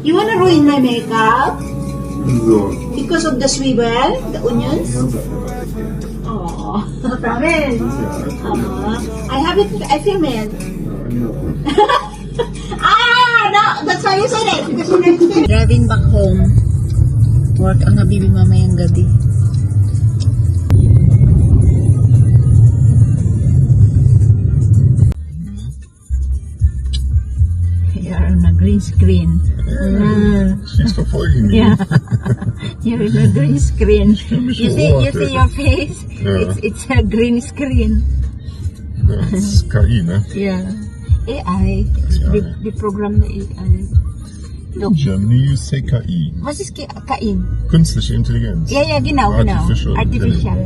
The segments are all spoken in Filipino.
You wanna ruin my makeup? No. Because of the swivel? The onions? Oh, promise. I have it, I film it. No, that's why you said it. Because you next day. Driving back home. Work ang habibi mamayang gabi. You're on a green screen. She's verfolgen me. Yeah. You're in a green screen. mich You see your face? Yeah. It's a green screen. Das ist KI, ne? Yeah. AI. The program na AI. In Germany you say KI. Was ist KI? Künstliche Intelligenz. Yeah, genau. Artificial,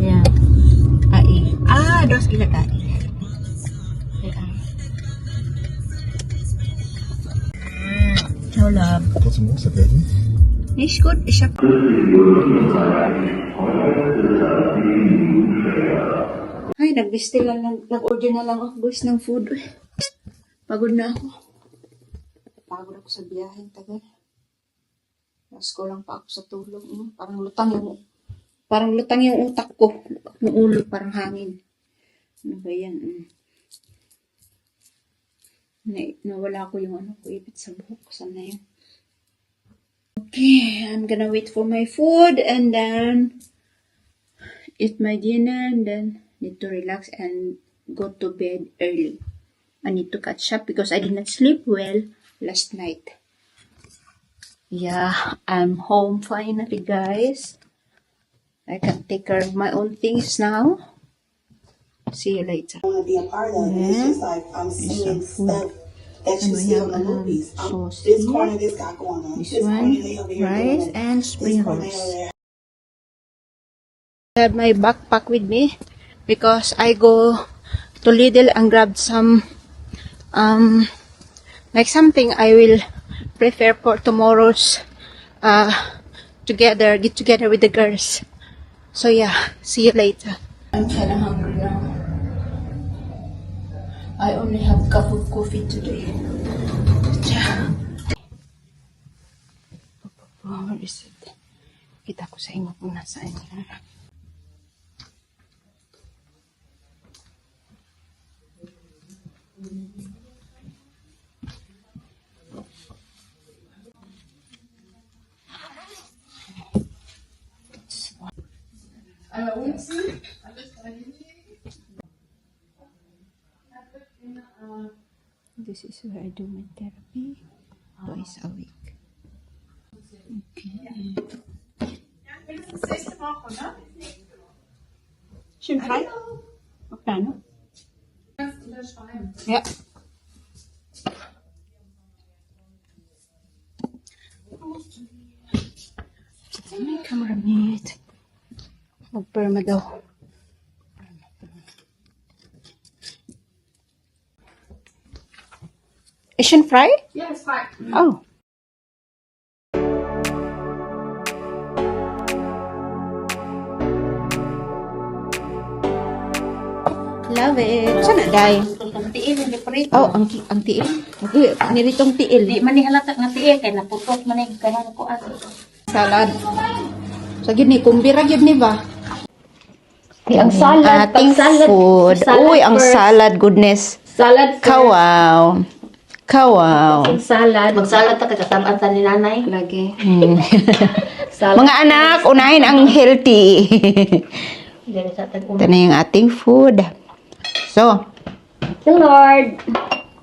yeah. KI. Das gila KI. AI. Ciao, love. Trotzdem Rucksack helfen? Nicht gut, ich hab... Ay, nag-order na lang ako guys ng food. Pagod na ako. Pagod ako sa biyahe, tagal. Tapos kulang pa ako sa tulog. Parang lutang yung utak ko. Yung ulo, parang hangin. Ano ba yan? Nawala ko yung ipit sa buhok. Saan na yun? Okay, I'm gonna wait for my food and then eat my dinner and then need to relax and go to bed early. I need to catch up because I did not sleep well last night. Yeah, I'm home finally, guys. I can take care of my own things now. See you later. I want to be a part of it. It's just like I'm seeing stuff that you see on the movies. Sauce This here. corner, this got going on. This This one, corner, they over here rice doing it. and This spring corner, rolls. they over there. I have my backpack with me because I go to Lidl and grab some like something I will prepare for tomorrow's get together with the girls. So yeah, see you later. I'm kinda hungry now. I only have a cup of coffee today. Yeah. Where is it? Kita ko sa inyo kung nasaan yun. This is where I do my therapy twice a week. Okay. Schön frei? Okay, ne? Ja. May camera minute. Magperma daw. Asian fry? Yeah, it's fine. Oh. Love it. Sana day? Ang tiil, hindi prito. Oh, ang tiil. Okay, niritong tiil. Di man ni halata nga tiil, kaya naputot man ni kanang kuan. Salad. So, yun ni, kumbira yun ni ba? Ang salad, Ating food. Uy, ang salad, goodness. Salad first. Kawaw. Kawaw. Ang salad. Magsalad ta kasama ta ni nanay. Lagi. Salad. Mga anak, unahin ang healthy. Dili sa tag Ito na yung ating food. So, Thank you, Lord.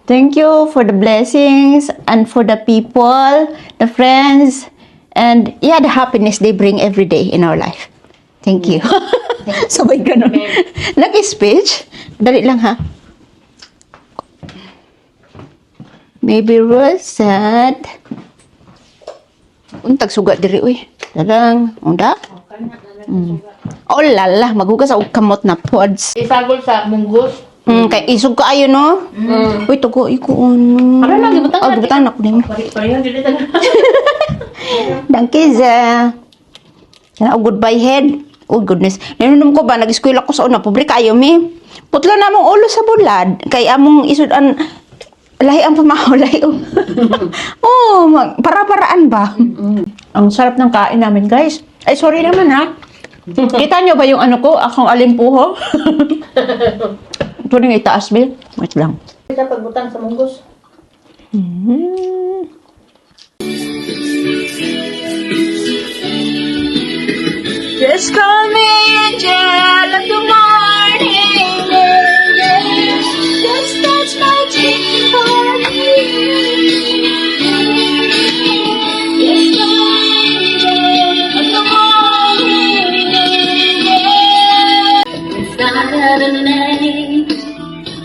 thank you for the blessings and for the people, the friends, and yeah, the happiness they bring every day in our life. Thank you. Sabay ganun. Nag-speech? Dali lang ha. Maybe Rosette. Untag suga diri uy. Dalang, unda. Oh lala, maghugas og kamot na pods. Isagol sa munggus. Kay isog ka ayo no. Uy tugo iko ano. Ano lang gibutang Oh, gibutang ako din. Pari-pari dili ta. Thank you, Kana goodbye head. Oh goodness. Nanunom ko ba nag-eskwela ko sa una, publika ayo mi. Putlo na mong ulo sa bulad kay among isud an Lahi ang pamahaw, lahi ang... Oo, para-paraan ba? Ang sarap ng kain namin, guys. Ay, sorry naman, ha? Kita nyo ba yung ano ko? Akong alimpuho? Ito rin itaas, Bill. Wait lang. Kita pagbutang sa munggos. Just call me angel of the morning. Just touch my cheek for me. Just call me angel of the morning. If God had a name,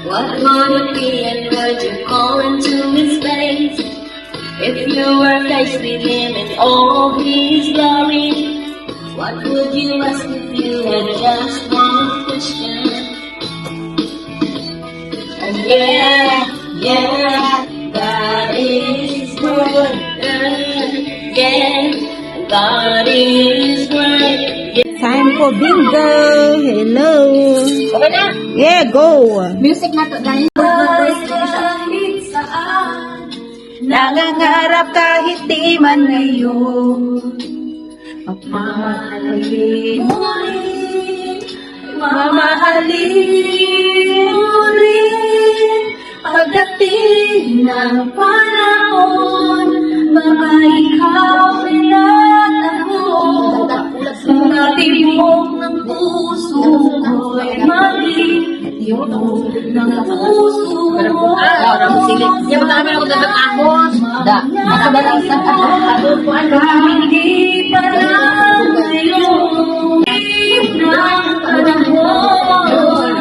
what would it be and would you call into his face? If you were faced with him in all his glory, what would you ask if you had just one question? And yeah, God is good. Yeah, God is good. Time for bingo. Hello. Okay na. Yeah, go. Music na to. Nangangarap kahit di man ngayon. Mamahalin mo rin, mamahalin mo rin. Pagdating ng panahon, mga ikaw at ako. Mga tibok ng puso ko'y maging ng puso mo. Yan mo kami ako dapat ahos. Da. Makabalang sa ahos ko ano. Hindi pa lang ngayon, ng panahon,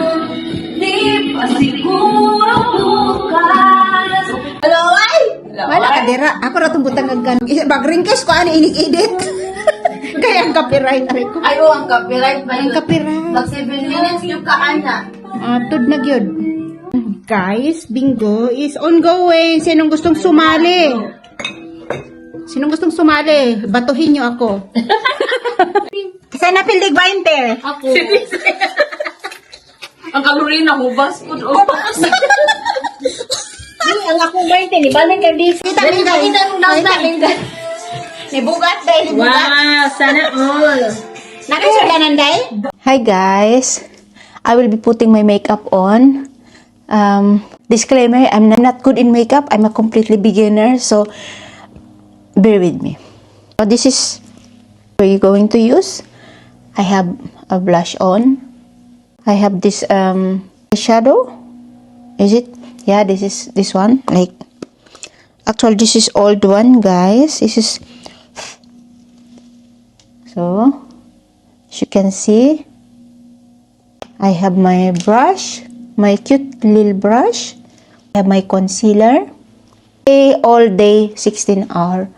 di pa siguro bukas. Hello, ay! Wala ka dira. Ako na itong butang agkan. Bagringkes ko, ano inig-edit. Kaya ang copyright. Aray ko. Ayo ang copyright ba Ang yun? copyright. Mag 7 minutes yung kaana. Tud na gyud. Guys, bingo is ongoing. Sinong gustong sumali? Sinong gustong sumali? Batuhin niyo ako. Sana pildig 20. Ako. Ang kalori na hubas po. Ang akong 20, ni Balang Cardis. Kita nung nasa. Nibugat dahil nibugat. Wow, sana all. Nakisudanan dahil? Hi guys. I will be putting my makeup on. Disclaimer, I'm not good in makeup. I'm a completely beginner. So, bear with me. So, this is what you're going to use. I have a blush on. I have this eyeshadow. Is it? Yeah, this is this one. Like, actually, this is old one, guys. This is... So, as you can see, I have my brush, my cute little brush. I have my concealer. All day 16-hour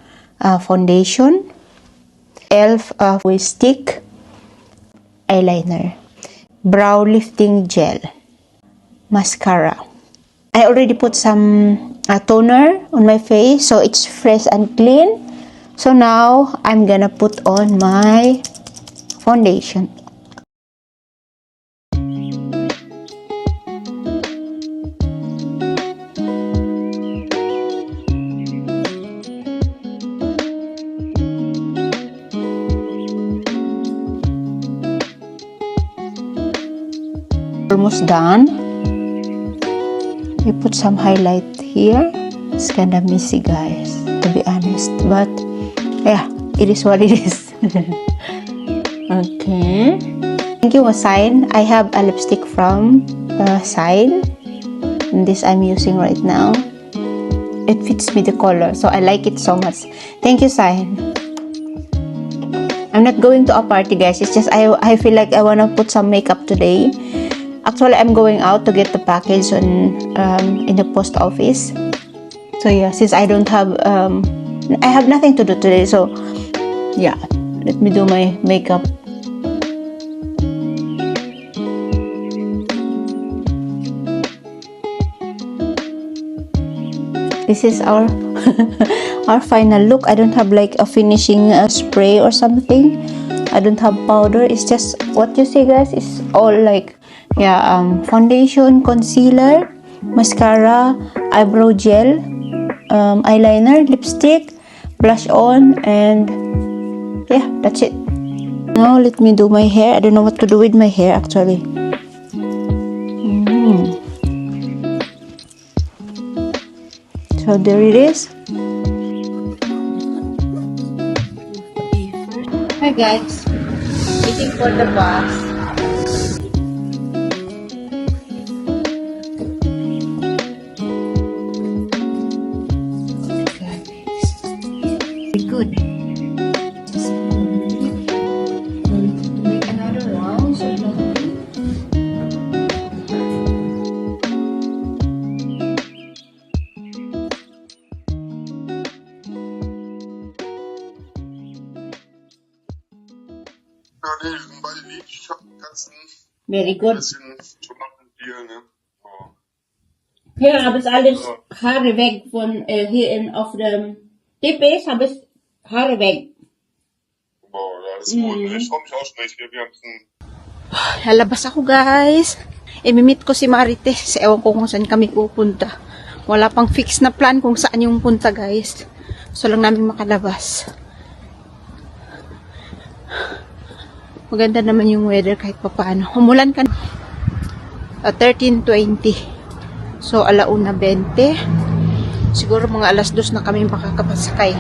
foundation. ELF with stick. Eyeliner. Brow lifting gel. Mascara. I already put some toner on my face, so it's fresh and clean. So now, I'm gonna put on my foundation. Almost done. We put some highlight here. It's kinda messy, guys, to be honest, but yeah, it is what it is. Okay. Thank you, Sign. I have a lipstick from Sign. And this I'm using right now. It fits me the color, so I like it so much. Thank you, Sign. I'm not going to a party, guys. It's just I feel like I wanna put some makeup today. Actually, I'm going out to get the package on in the post office. So yeah, since I don't have I have nothing to do today, so yeah, let me do my makeup. This is our our final look. I don't have like a finishing spray or something. I don't have powder. It's just what you see, guys. It's all like, yeah, foundation, concealer, mascara, eyebrow gel, eyeliner, lipstick, blush on, and yeah, that's it. Now let me do my hair. I don't know what to do with my hair actually. So there it is. Hi guys, waiting for the bus. Very good. Just make another round. So Ja, nee, die sind beide lieb. Ich hab den ganzen very good. bisschen Tomaten hier, ne? Oh. Hier habe ich alles Haare weg von hier auf dem TPS habe ich Haare weg. Boah, ja, das ist gut. Ich freu mich auch schon echt. Wir haben Lalabas ako guys. Imimit ko si Marites. Ewan ko kung saan kami pupunta. Wala pang fix na plan kung saan yung punta guys. So lang namin makalabas. Maganda naman yung weather kahit papaano. Umulan ka 13:20. So alauna 20. Siguro mga alas 2 na kami makakapasakay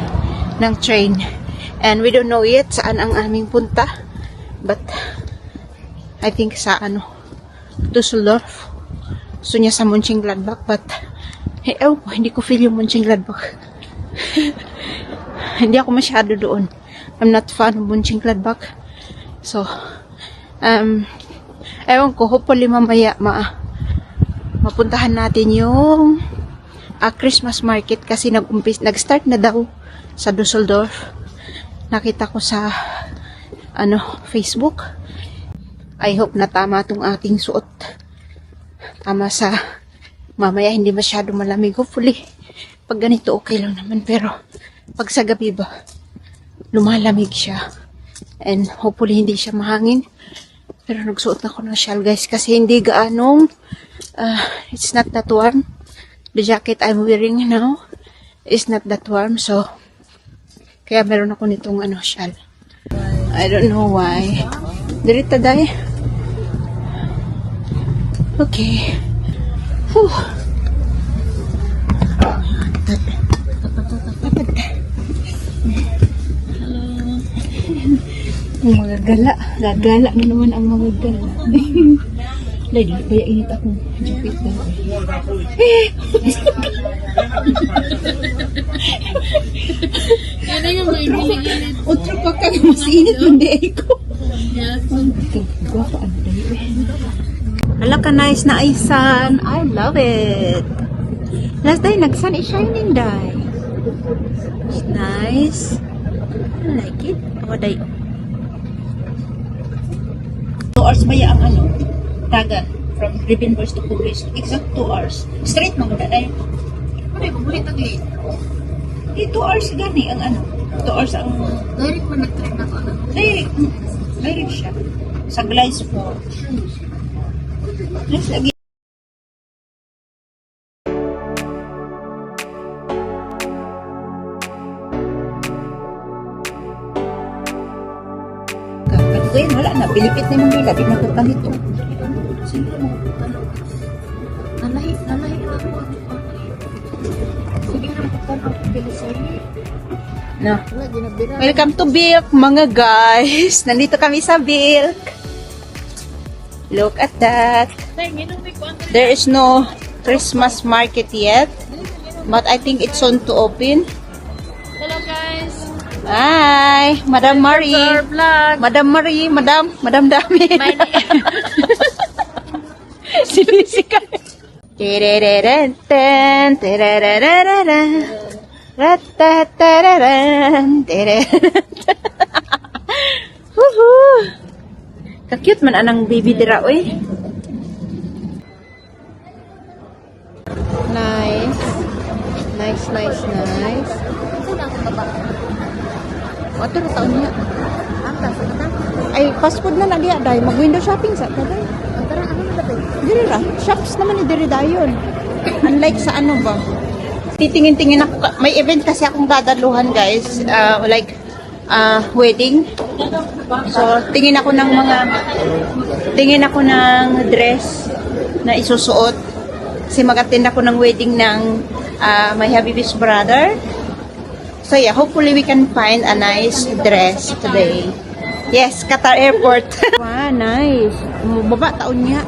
ng train. And we don't know yet saan ang aming punta. But I think sa Düsseldorf. Gusto niya sa Mönchengladbach, but hindi ko feel yung Mönchengladbach. Hindi ako masyado doon. I'm not fan of Mönchengladbach. So, ewan ko, hopefully mamaya mapuntahan natin yung Christmas market kasi nag-start na daw sa Düsseldorf. Nakita ko sa Facebook. I hope na tama tong aking suot. Tama sa mamaya hindi masyado malamig. Hopefully, pag ganito okay lang naman. Pero, pag sa gabi ba, lumalamig siya. And hopefully hindi siya mahangin. Pero nagsuot na ako ng shawl guys. Kasi hindi gaanong, it's not that warm. The jacket I'm wearing now is not that warm. So, kaya meron ako nitong shawl. I don't know why. Dirita day. Okay. Whew. Ang mga gala. Gagala na naman ang mga gala. Lady, kaya init akong jacket ba? Otro pa ka mas init hindi ko. Gwapa ano dahil. Hala ka nice na isan. I love it. Last day nagsun is shining day. It's nice. I like it. Awaday. 2 hours ba ang taga from Rivenburst to Kubis? Exact 2 hours. Straight mo muna na yun. Ano yung pabulit ang late? 2 hours gani ang 2 hours ang... Direct man nag-train na ko. Direct. Direct siya. Sa Glides po. Next lagi. Kadugayin, wala na. Pilipit na yung dila. Di na ko ganito. Sino mo? Nanahi lang po. Sige na po na. Welcome to Bilk, mga guys. Nandito kami sa Bilk. Look at that. There is no Christmas market yet, but I think it's soon to open. Hello guys. Hi, Madam Marie. Madam Marie, Madam Dami. Sinisika. Terereren, terereren. Ratatararan, Woohoo! Ka-cute man anang baby dira, oy. Nice. Nice. Wato na taon niya. Ay, fast food na diya, day. Mag-window shopping sa taday. Diri ra. Shops naman ni diri dayon. Unlike sa ano ba? Titingin-tingin ako. May event kasi akong dadaluhan, guys. Wedding. So, tingin ako ng dress na isusuot. Kasi mag-attend ako ng wedding ng my Habib's brother. So yeah, hopefully we can find a nice dress today. Yes, Qatar Airport. Wow, nice. Baba taon niya.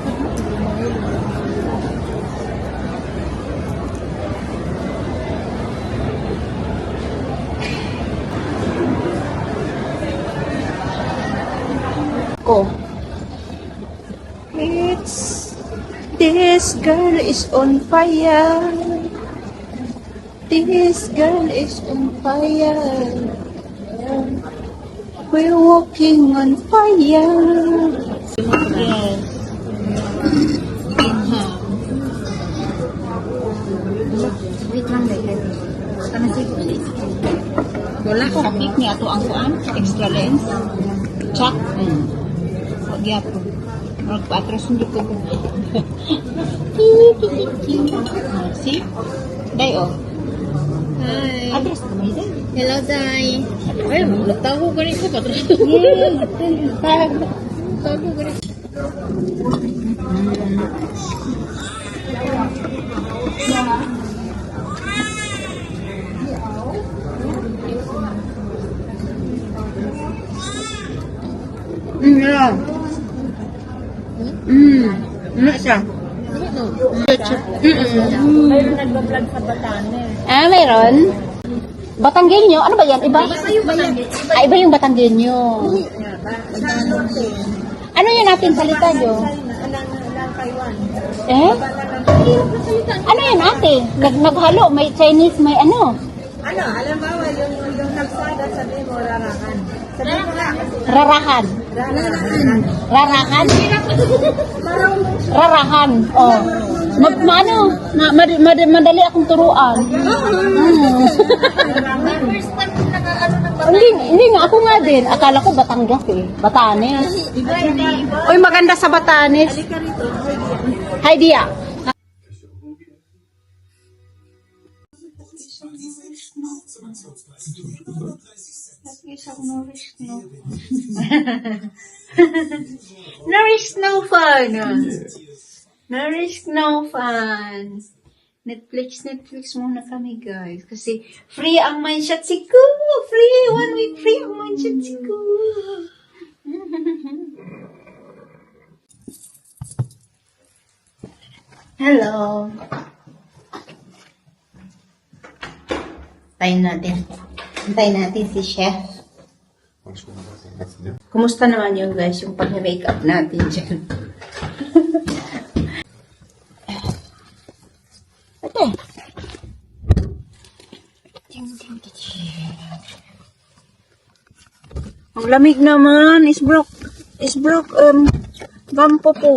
Oh. This girl is on fire. This girl is on fire. We're walking on fire. Yes. Wait lang, David. Ano sige? Wala ko. Kapit niya ito ang kuan. Extra lens. Chak. Huwag yapo. Magpatras hindi ko. See? Day, oh. Hi. Address mo ito. Hello, Day. Ay, nagtago ko rin ko. Patras. Tago ko rin. Yeah. Ano siya? Mayroon nagbablog sa Batanes. Ah, mayroon? Batanggenyo? Ano ba yan? Iba? Ah, iba yung Batanggenyo. Ano yun natin salita nyo? Taiwan. Eh? Ano yun ate? Naghalo, may Chinese, may ano? Ano, alam ba, yung nagsada, sabi mo, rarakan. Sabi mo nga. Rarahan. Rarakan. Rarahan? Rarahan. Oh. Madali akong turuan. Hindi nga, ako nga din. Akala ko Batangas eh. Batanes. Uy, maganda sa Batanes. Hi, Dia. Nourish no fun. Nourish no fun. Netflix muna kami, guys. Kasi free ang Manshyatsiku. Free. 1 week free ang Manshyatsiku. Hello. Hintayin natin si Chef. Kumusta naman yung guys, yung pag-makeup natin dyan? Ate. Ang lamig naman. Is broke, bampo po.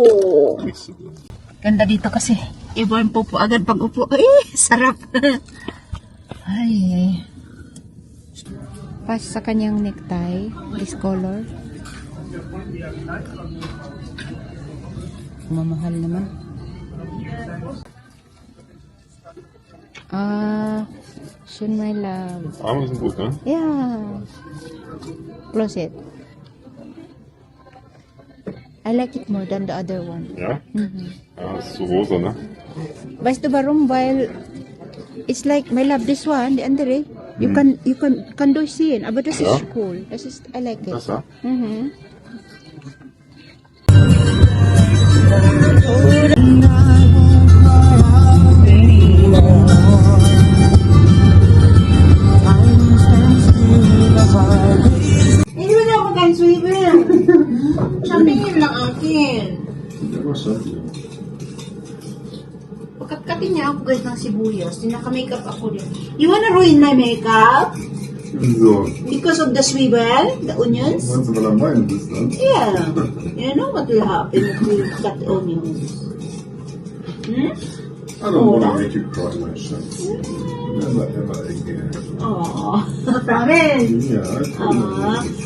Ganda dito kasi. Ibang po agad pag upo. Ay, sarap. Ay. Pas sa kanyang necktie, this color. Mamahal naman. Soon my love. Arme sind gut, ne? Yeah. Close it. I like it more than the other one. Ja? Mhm. Ja, ist zu rosa, ne? Weißt du warum? Weil it's like my love this one, the andere. You can durchsehen, aber das Ja. ist cool. Das ist I like it. Besser? Mhm. Hindi mo na ako mag-swivel. Sabihin lang akin. Pagkatkatin niya ako guys ng sibuyas, tinaka-makeup ako din. You wanna ruin my makeup? Wieso? Because of the swivel, the onions? Meinst du, weil er meinen bist, ne? Yeah. You know what will happen if you cut onions? Hmm? I don't want to make you cry, my schatz. Never ever again. Aww. Promise. Yeah, I told you.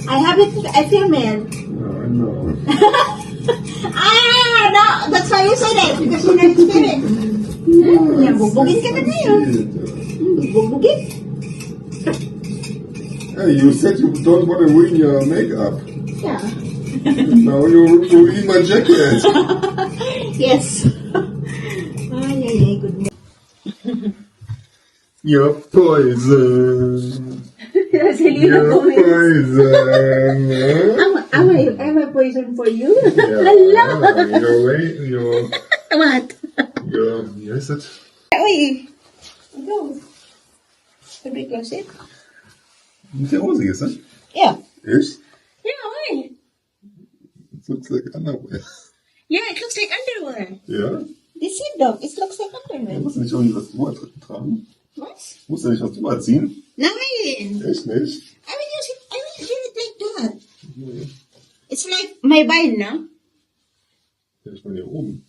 I have it, I film it. Yeah, I know. No, that's why you said it, because you never did it. Yan, bubugin ka na ngayon. Bubugin. Hey, you said you don't want to ruin your makeup. Yeah. Now you ruin my jacket. Yes. Ay, goodness. You're poison. Selena You're Gomez. poison. Am I poison for you? Yeah, you're way, What? wie heißt das? Uy. Go. Should we close it? Nicht der Hose ist, ne? Yeah. Echt? Yeah, why? It looks like underwear. Yeah, it looks like underwear. Ja? This it dog, it looks like underwear. Musst du nicht irgendwas drüber tragen? What? Musst du nicht was drüber ziehen? Nein. Echt nicht? I will use it. I will use it like that. It's like my bind, no? Ja, ich meine hier oben.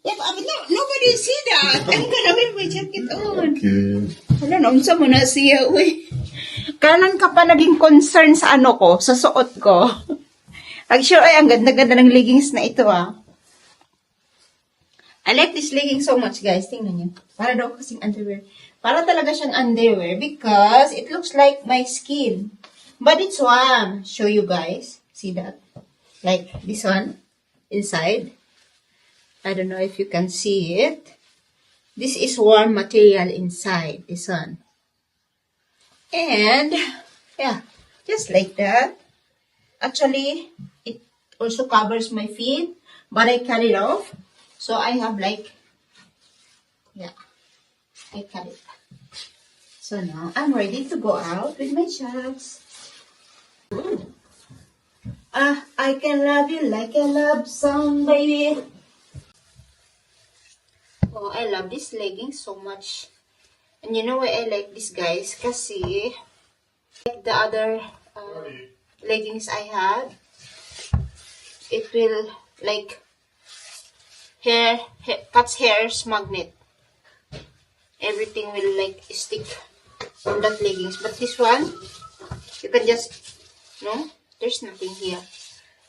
Yeah, but no, nobody see that. I'm gonna wear my jacket on. Okay. Wala na, unsa mo na siya, uy. Kailan ka pa naging concern sa ano ko, sa suot ko? Actually, ay, ang ganda-ganda ng leggings na ito, ah. I like this legging so much, guys. Tingnan niyo. Para daw kasing underwear. Para talaga siyang underwear because it looks like my skin. But it's warm. Show you guys. See that? Like this one inside. I don't know if you can see it. This is warm material inside. This one. And, yeah, just like that. Actually, it also covers my feet, but I cut it off. So I have like, yeah, I cut it. So now I'm ready to go out with my shorts. I can love you like a love song, baby. Oh, I love this leggings so much. And you know why I like this, guys? Kasi, like the other leggings I had, it will like cuts hairs magnet. Everything will like stick on that leggings. But this one, you can just, no, there's nothing here.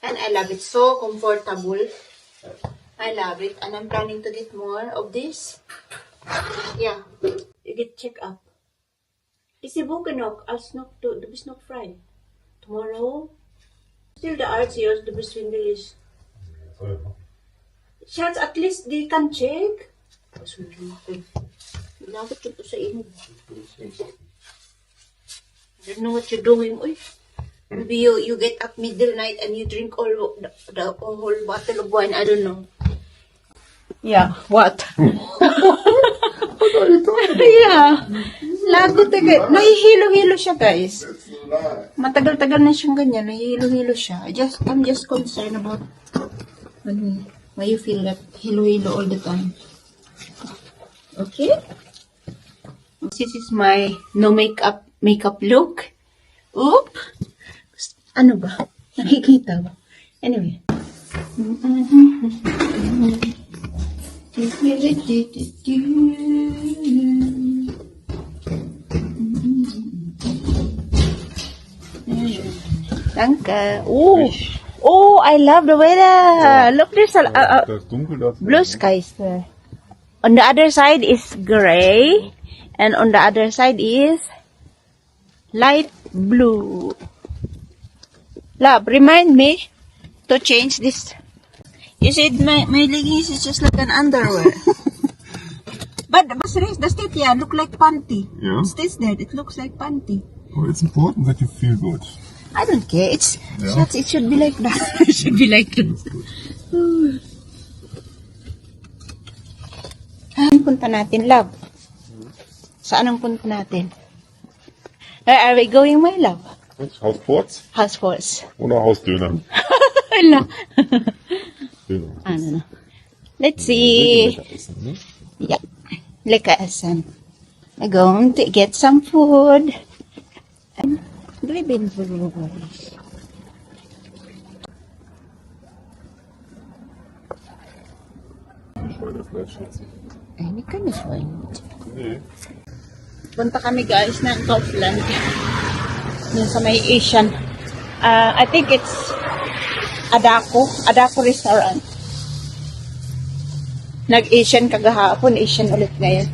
And I love it. So comfortable. I love it. And I'm planning to get more of this. Yeah. You get check up. Is it bokenok? Als nog to the bisnok fry. Tomorrow. Still the arts yours, the biswindel is. Chance, at least they can check. Lapit yun po sa inyo. I don't know what you're doing. Uy. Maybe you get up middle night and you drink all the whole bottle of wine. I don't know. Yeah, what? What are you talking about? Yeah. Lago taga. Nahihilo-hilo siya, guys. That's a lie. Matagal-tagal na siyang ganyan. Nahihilo-hilo siya. I'm just concerned about why you feel that hilo-hilo all the time. Okay? This is my no makeup look. Oop! Ano ba? Nakikita ba? Anyway. Danke. Oh, I love the weather. Look, there's a Das ist dunkel, das blue skies there. On the other side is gray, and on the other side is light blue. Love, remind me to change this. You said my leggings is just like an underwear. But seriously, the state here look like panty. Yeah? It stays there. It looks like panty. Well, it's important that you feel good. I don't care. It's Yeah. it should be like that. It should be like this. Saan punta natin, love? Saan ang punta natin? Where are we going, my love? Hausports House Force. oder Hausdöner? Ala. Döner. Ano na? Let's see. Yeah. Lekasan. We're going to get some food. And driving food. Ay, hindi ka na Nee. Punta kami, guys, ng Kaufland. Yung sa may Asian. I think it's Adako restaurant. Nag-Asian kagahapon, Asian ulit ngayon.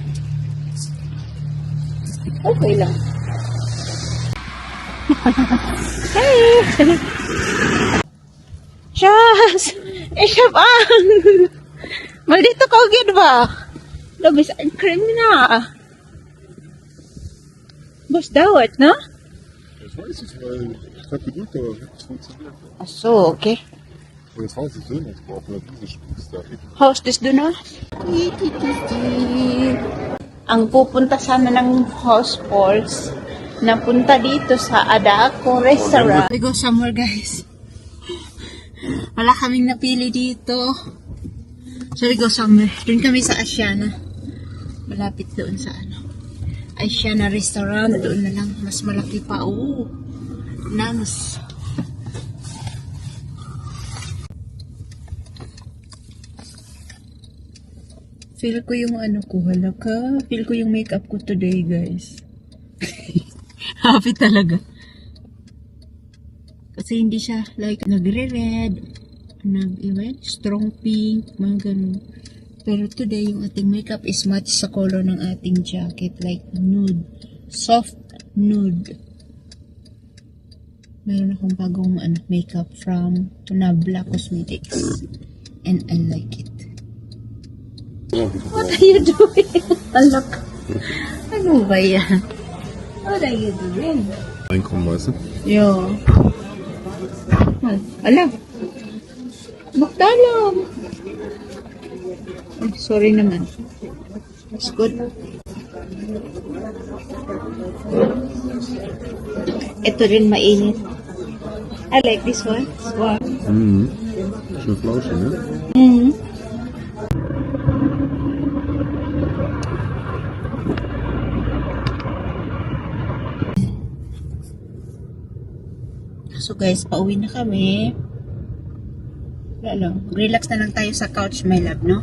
Okay lang. Hey! Chas! Isyabang! Maldito ka agad ba? Labis ang cream na. Boss dawat, no? Das weiß ich, weil ich habe gedrückt, aber es funktioniert. Ach so, okay. Und das Haus ist drin, jetzt braucht man diese Spitze da. Hostess doon na. Ang pupunta sana ng house falls, napunta dito sa Adako Restaurant. We go somewhere, guys. Wala kaming napili dito. So we go somewhere. Doon kami sa Asiana. Malapit doon sa Asiana Restaurant. Doon na lang. Mas malaki pa. Oh. Namas. Feel ko yung ko, halaka. Feel ko yung makeup ko today, guys. Happy talaga. Kasi hindi siya like nagre-red, strong pink, mga ganun. Pero today, yung ating makeup is match sa color ng ating jacket. Like nude. Soft nude. Meron akong bagong makeup from Tunabla Cosmetics. And I like it. What are you doing? Alak. Ano ba yan? What are you doing? Reinkommen, weißt du? Yo. Alam. Magdalam. Oh, sorry naman. That's good. Ito rin mainit. I like this one. Wow. Mhm. Schön flauschig, ne? Mm-hmm. So guys, pauwi na kami. Relax na lang tayo sa couch, my love, no?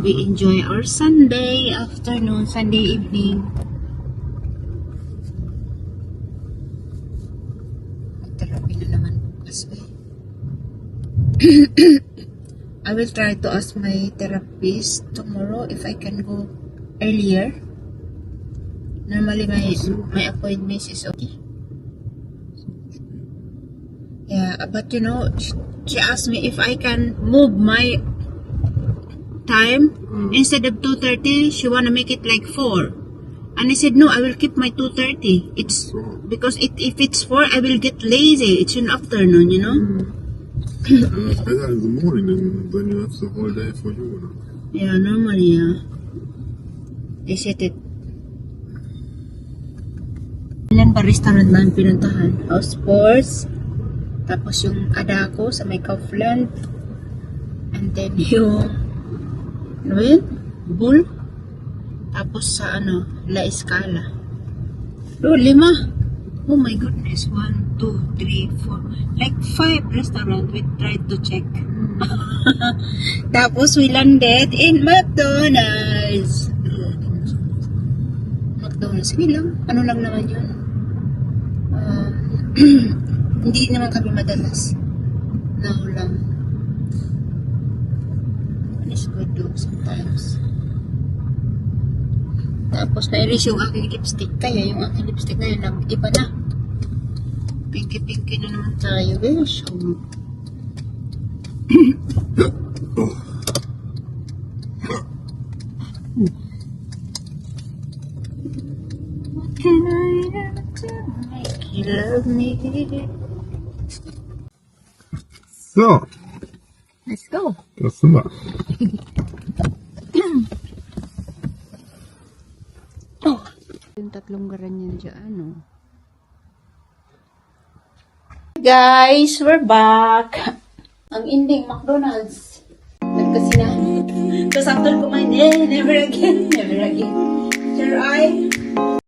We enjoy our Sunday afternoon, Sunday evening. Therapy na naman bukas. I will try to ask my therapist tomorrow if I can go earlier. Normally my appointment is okay. Yeah, but you know, she asked me if I can move my time. Instead of 2:30, she wanna make it like 4. And I said, no, I will keep my 2:30. It's because if it's 4, I will get lazy. It's in afternoon, you know? It's better in the morning then you have the whole day for you, ne? Yeah, normally, yeah. They said it. Ilan ba restaurant na ang pinuntahan? House Sports. Tapos yung Adako sa may Kaufland. And then yung ano yun? Bull. Tapos sa La Escala. Oh, 5. Oh my goodness. 1, 2, 3, 4. Like 5 restaurant we tried to check. Tapos we landed in McDonald's. McDonald's. Sige lang. Ano lang naman yun? Hindi naman kami madalas. Now lang. It's good though sometimes. Tapos nairis yung aking lipstick. Kaya yung aking lipstick ngayon iba na. Pinky-pinky na naman tayo. Gosh. What can I do to make you love me? So, Let's go. das sind wir. Yung tatlong garanyan dyan, no? Guys, we're back. Ang ending, McDonald's. Nagkasinahan. Tapos after kumain, never again, never again. Sir,